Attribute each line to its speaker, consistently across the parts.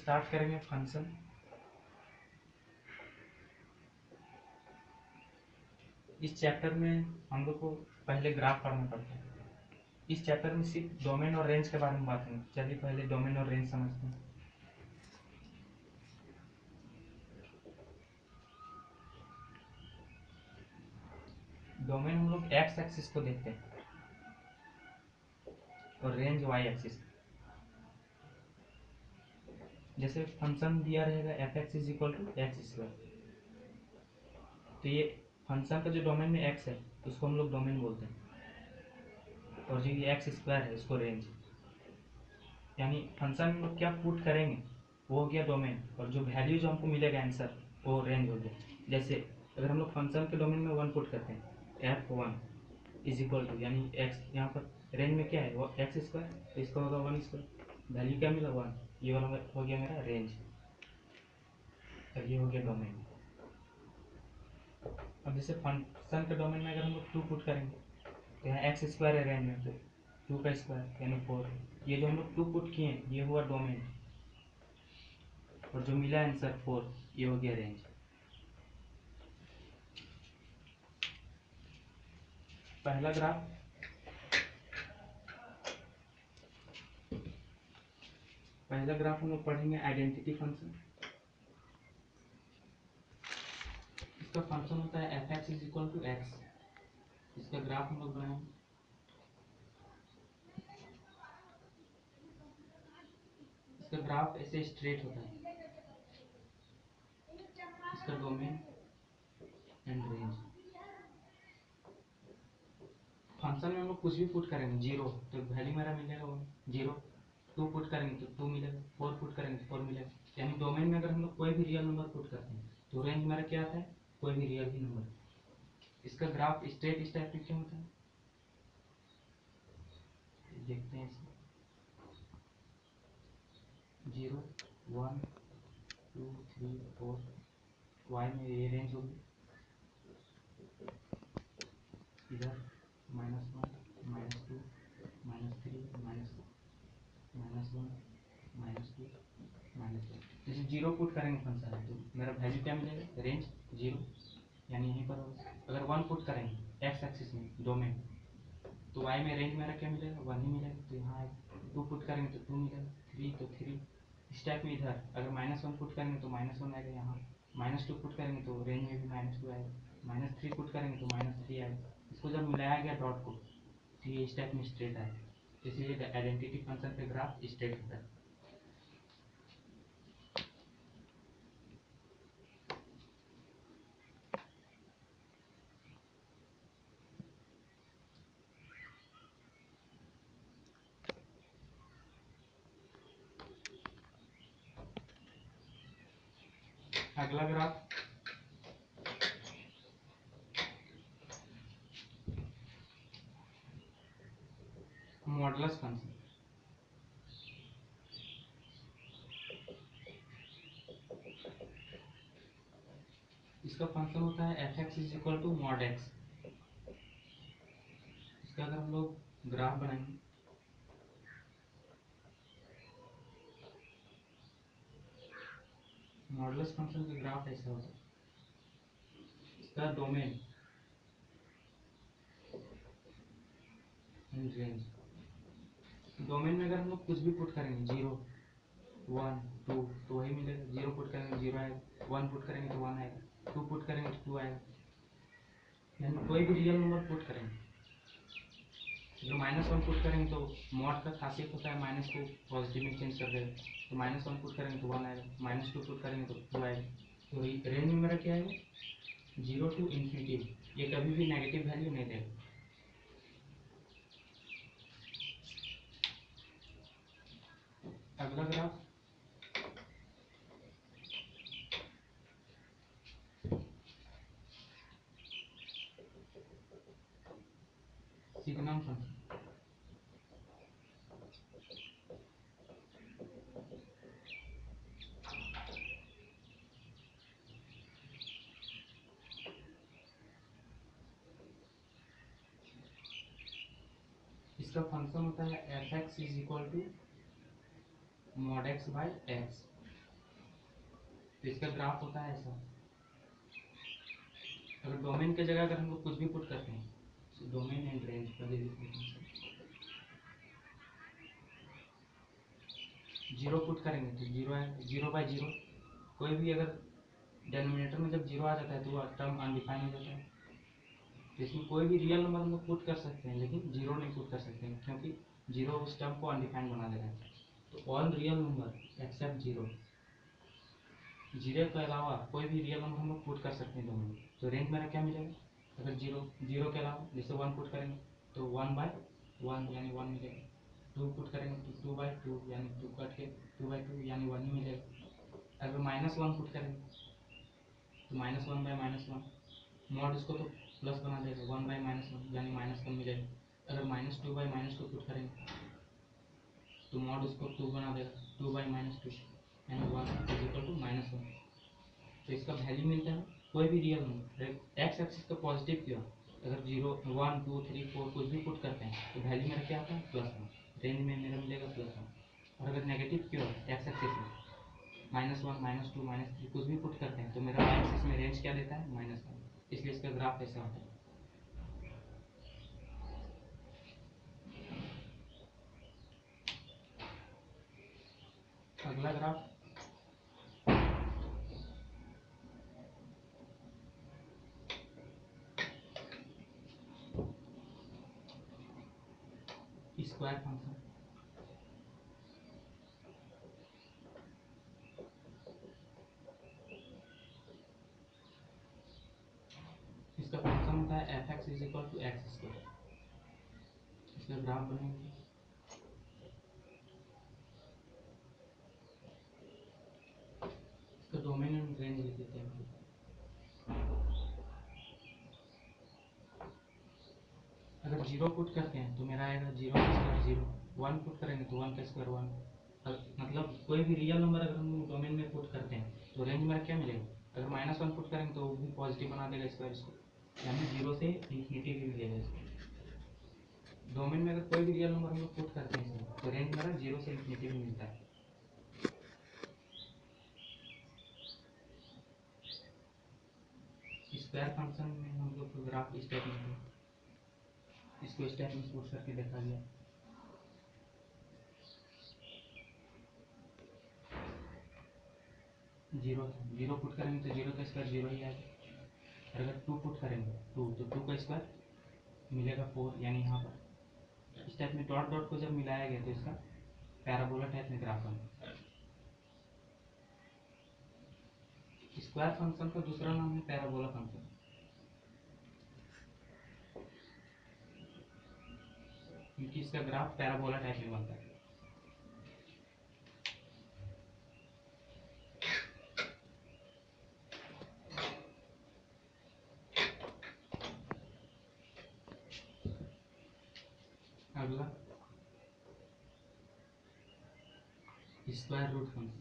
Speaker 1: Start करेंगे function. इस chapter में हम लोग को पहले ग्राफ पढ़ना पड़ता है। इस चैप्टर में सिर्फ डोमेन और रेंज के बारे में बात करेंगे। चलिए पहले डोमेन और रेंज समझते हैं। डोमेन हम लोग एक्स एक्सिस को देखते हैं और रेंज वाई एक्सिस। जैसे फंक्शन दिया रहेगा f x is equal to x square, तो ये फंक्शन का जो डोमेन में एक्स है उसको हम लोग डोमेन बोलते हैं, और जो ये एक्स स्क्वायर है उसको रेंज। यानी फंक्शन में लोग क्या पुट करेंगे वो हो गया डोमेन, और जो वैल्यू जो हमको मिलेगा आंसर वो रेंज हो गया। जैसे अगर हम लोग फंक्शन के डोमेन में 1 पुट करते हैं, f1 इज इक्वल टू, यानी x यहाँ पर रेंज में क्या है वो एक्स स्क्वायर, तो इसका होगा 1 स्क्वायर, वैल्यू क्या मिला 1, ये वाला हो गया मेरा रेंज, और ये हो गया डोमेन। अब जैसे फंक्शन के डोमेन में अगर हम लोग 2 पुट करेंगे तो यहाँ एक्स स्क्वायर है रेंज में, तो 2 का स्क्वायर यानी 4, ये जो हम लोग 2 पुट किए हैं ये हुआ डोमेन, और जो मिला आंसर 4 ये हो गया रेंज। पहला ग्राफ, पहला ग्राफ हम लोग पढ़ेंगे आइडेंटिटी फंक्शन। इसका फंक्शन होता है f x is equal to x. इसका ग्राफ हम लोग बनाएंगे। इसका ग्राफ ऐसे स्ट्रेट होता है। इसका डोमेन एंड रेंज। फंक्शन में हम लोग कुछ भी पुट करेंगे, 0 तो वैल्यू मेरा मिलेगा 0, 2 पुट करेंगे तो 2 मिलेगा, 4 पुट करेंगे तो 4 मिलेगा। यानी डोमेन में अगर हम लोग कोई भी रियल नंबर पुट करते हैं तो रेंज मेरा क्या आता है, कोई भी रियल ही नंबर। इसका ग्राफ स्ट्रेट इस टाइप क्यों होता है देखते हैं। इसमें 0 1 2 3 4, वाई में ये रेंज होगी, इधर -1 -2 -3 -1 -2 -1। जैसे 0 पुट करेंगे फंक्शन है तो मेरा वैल्यू क्या मिलेगा, रेंज 0, यानी यहीं पर होगा। अगर 1 पुट करेंगे एक्स एक्सिस में डोमेन, तो वाई में रेंज मेरा क्या मिलेगा, 1 ही मिलेगा, तो यहाँ 2 पुट करेंगे तो 2 मिलेगा, 3 तो 3। इस टाइप में इधर अगर -1 पुट करेंगे तो -1 आएगा, यहाँ -2 पुट करेंगे तो रेंज में भी -2 आएगा, -3 पुट करेंगे तो -3 आएगा। इसको जब मिलाया गया डॉट को तो ये इस टाइप में स्ट्रेट आएगा, इसलिए आइडेंटिटी फंक्शन का ग्राफ स्ट्रेट होता है। अगला ग्राफ मॉडुलस फंक्शन। इसका फंक्शन होता है f x is equal to mod x. इसका अगर हम लोग ग्राफ बनाएंगे, मॉडुलस फंक्शन का ग्राफ ऐसा होता है। इसका डोमेन एंड रेंज। डोमेन में अगर हम लोग कुछ भी पुट करेंगे 0 1 2 तो वही मिलेगा, 0 पुट करेंगे 0 आएगा, 1 पुट करेंगे तो 1 आएगा, 2 पुट करेंगे तो 2 आएगा। यानी कोई भी रियल नंबर पुट करेंगे, जो -1 पुट करेंगे तो मॉड का खासियत होता है माइनस को पॉजिटिव में चेंज कर देगा, तो -1 पुट करेंगे तो 1 आएगा, -2 पुट करेंगे तो 2 आएगा। तो रेंज में मेरा क्या आएगा, 0 टू इन्फिनिटी, ये कभी भी नेगेटिव वैल्यू नहीं देगा। अगला ग्राफ सिग्नम फंक्शन। इसका फंक्शन होता है f x is equal to mod x by x. तो इसका ग्राफ होता है ऐसा। अगर डोमेन की जगह अगर हम लोग कुछ भी पुट करते हैं, डोमेन एंड रेंज पहले जीरो पुट करेंगे तो जीरो है, 0/0। कोई भी अगर डेनोमिनेटर में जब जीरो आ जाता है तो वो टर्म अनडिफाइन हो जाता है। तो इसमें कोई भी रियल नंबर हम लोग पुट कर सकते हैं, लेकिन जीरो नहीं पुट कर सकते हैं, क्योंकि जीरो उस टर्म को अनडिफाइन बना देगा। तो all real number except zero, zero के अलावा कोई भी रियल नंबर हम लोग पुट कर सकते हैं डोमेन में। तो रेंज मेरा क्या मिलेगा, अगर जीरो के अलावा जैसे 1 पुट करेंगे तो 1/1 यानी 1 मिलेगा। 2 पुट करेंगे तो 2/2 यानी 2 कट के 2/2 यानी 1 ही मिलेगा। अगर -1 पुट करेंगे तो -1/-1, मॉड इसको तो प्लस बना देगा, 1/-1 यानी -1 मिलेगा। अगर -2/-2 पुट करेंगे तो मॉड उसको 2 बना देगा, 2/-2 यानी 1 = -1। तो इसका वैल्यू मिलता है कोई भी रियल नंबर। एक्स एक्सिस का पॉजिटिव क्यों, अगर 0 1 2 3 4 कुछ भी पुट करते हैं तो वैल्यू मेरा क्या आता है +1, रेंज में मेरा मिलेगा +1। और अगर नेगेटिव क्यों एक्स एक्सिस में -1 -2 -3 कुछ भी पुट करते हैं तो मेरा वाई एक्सिस में रेंज क्या देता है -1, इसलिए इसका ग्राफ ऐसा होता है। अगला ग्राफ स्क्वायर फंक्शन। इसका फंक्शन होता है f(x) = x²। इसका ग्राफ बनेगा, इसका डोमेन एंड रेंज लिख देते हैं। अगर 0 पुट करते हैं तो मेरा आएगा 0 का स्क्वायर 0, 1 पुट करेंगे तो 1 का स्क्वायर 1। मतलब कोई भी रियल नंबर अगर हम डोमेन में पुट करते हैं तो रेंज मेरा क्या मिलेगा, अगर -1 पुट करेंगे तो वो भी पॉजिटिव बना देगा स्क्वायर इसको, यानी 0 से इन्फिनिटी भी मिलेगा इसको। डोमेन में अगर कोई भी रियल नंबर हम लोग पुट करते हैं तो रेंज मेरा 0 से इन्फिनिटी भी मिलता है। स्क्वायर फंक्शन में हम लोग को ग्राफ इस टाइप में है, इसको इस टाइप में पुट करके देखा गया। जीरो पुट करेंगे तो 0 का स्क्वायर 0 ही आएगा। और अगर 2 पुट करेंगे 2 तो 2 का स्क्वायर मिलेगा 4, यानी यहाँ पर इस टाइप में डॉट डॉट को जब मिलाया गया तो इसका पैराबोला टाइप में ग्राफ बना। स्क्वायर फंक्शन का दूसरा नाम है पैराबोला फंक्शन, क्योंकि इसका ग्राफ पैराबोला टाइप में बनता है। अगला स्क्वायर रूट फंक्शन।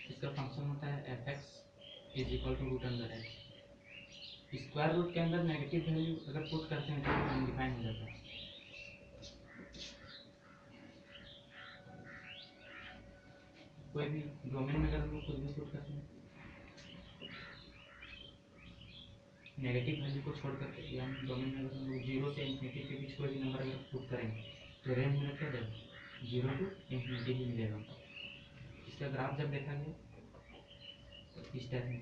Speaker 1: इसका फंक्शन होता है f(x) = √(x). स्क्वायर रूट के अंदर नेगेटिव वैल्यू अगर पुट करते हैं तो अनडिफाइन हो जाता है। कोई भी डोमेन में अगर हम लोग कुछ भी पुट करते हैं नेगेटिव वैल्यू को छोड़ करके, या डोमेन में अगर हम लोग 0 से इन्फिनिटी के बीच कोई भी नंबर अगर पुट करेंगे तो रेंज में क्या देगा 0 to इन्फिनिटी ही मिलेगा। इसका ग्राफ जब देखा गया तो इस टाइप में